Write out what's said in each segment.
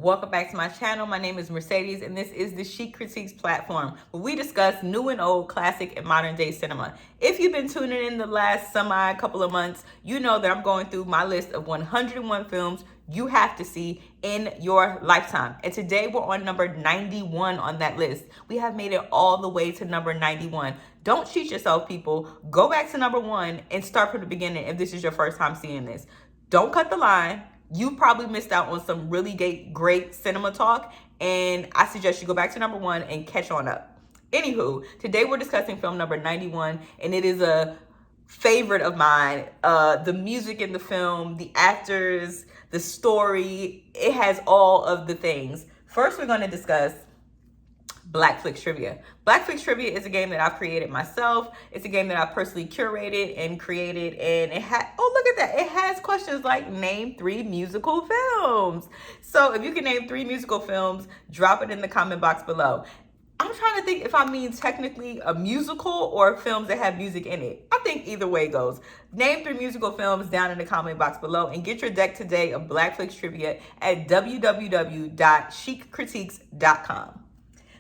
Welcome back to my channel. My name is Mercedes, and this is the Chic Critiques platform where we discuss new and old, classic and modern day cinema. If you've been tuning in the last couple of months, you know that I'm going through my list of 101 films you have to see in your lifetime. And today we're on number 91 on that list. We have made it all the way to number 91. Don't cheat yourself, people. Go back to number 1 and start from the beginning if this is your first time seeing this. Don't cut the line. You probably missed out on some really great cinema talk, and I suggest you go back to number 1 and catch on up. Anywho, today we're discussing film number 91, and it is a favorite of mine. The music in the film, the actors, the story, it has all of the things. First, we're going to discuss Black Flicks Trivia. Black Flicks Trivia is a game that I've created myself. It's a game that I personally curated and created, and it had, oh, look at that. It has questions like name 3 musical films. So if you can name 3 musical films, drop it in the comment box below. I'm trying to think if I mean technically a musical or films that have music in it. I think either way goes. Name 3 musical films down in the comment box below, and get your deck today of Black Flicks Trivia at www.chiccritiques.com.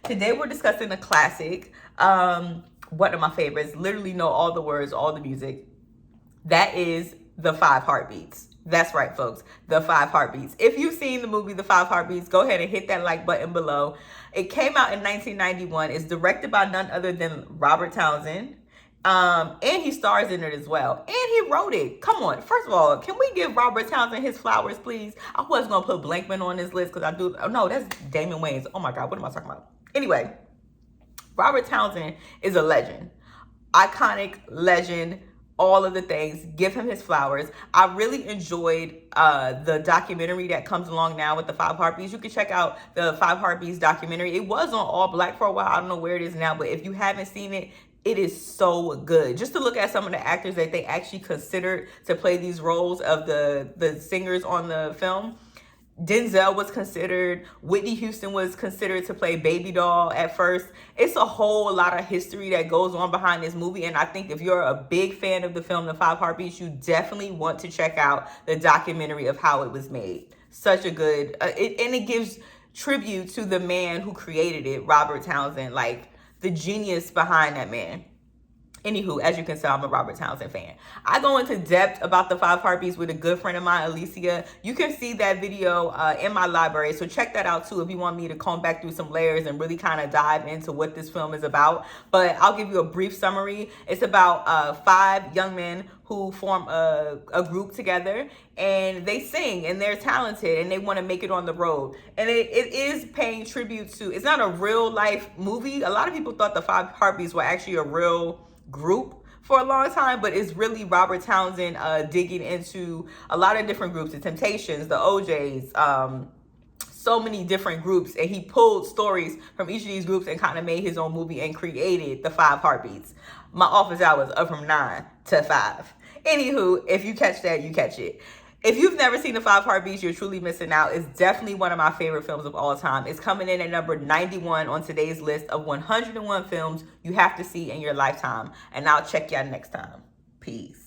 Today we're discussing a classic, one of my favorites, literally know all the words, all the music. That is The 5 Heartbeats. That's right, folks, The 5 Heartbeats. If you've seen the movie The 5 Heartbeats, go ahead and hit that like button below. It came out in 1991. It's directed by none other than Robert Townsend. And he stars in it as well. And he wrote it. Come on. First of all, can we give Robert Townsend his flowers, please? I was going to put Blankman on this list because I do. Oh, no, that's Damon Wayans. Oh, my God. What am I talking about? Anyway, Robert Townsend is a legend. Iconic legend. All of the things. Give him his flowers. I really enjoyed the documentary that comes along now with The 5 Heartbeats. You can check out the 5 Heartbeats documentary. It was on All Black for a while. I don't know where it is now, but if you haven't seen it, it is so good. Just to look at some of the actors that they actually considered to play these roles of the singers on the film. Denzel was considered, Whitney Houston was considered to play Baby Doll at first. It's a whole lot of history that goes on behind this movie, and I think if you're a big fan of the film The 5 Heartbeats, you definitely want to check out the documentary of how it was made. Such a good, and it gives tribute to the man who created it, Robert Townsend, like the genius behind that man. Anywho, as you can tell, I'm a Robert Townsend fan. I go into depth about The 5 Heartbeats with a good friend of mine, Alicia. You can see that video in my library, so check that out too if you want me to comb back through some layers and really kind of dive into what this film is about. But I'll give you a brief summary. It's about 5 young men who form a group together, and they sing, and they're talented, and they want to make it on the road. And it is paying tribute to, it's not a real life movie. A lot of people thought The 5 Heartbeats were actually a real group for a long time, but it's really Robert Townsend digging into a lot of different groups, the Temptations, the OJs, so many different groups, and he pulled stories from each of these groups and kind of made his own movie and created The 5 Heartbeats. My office hours are from 9 to 5. Anywho, if you catch that, you catch it. If you've never seen The 5 Heartbeats, you're truly missing out. It's definitely one of my favorite films of all time. It's coming in at number 91 on today's list of 101 films you have to see in your lifetime. And I'll check y'all next time. Peace.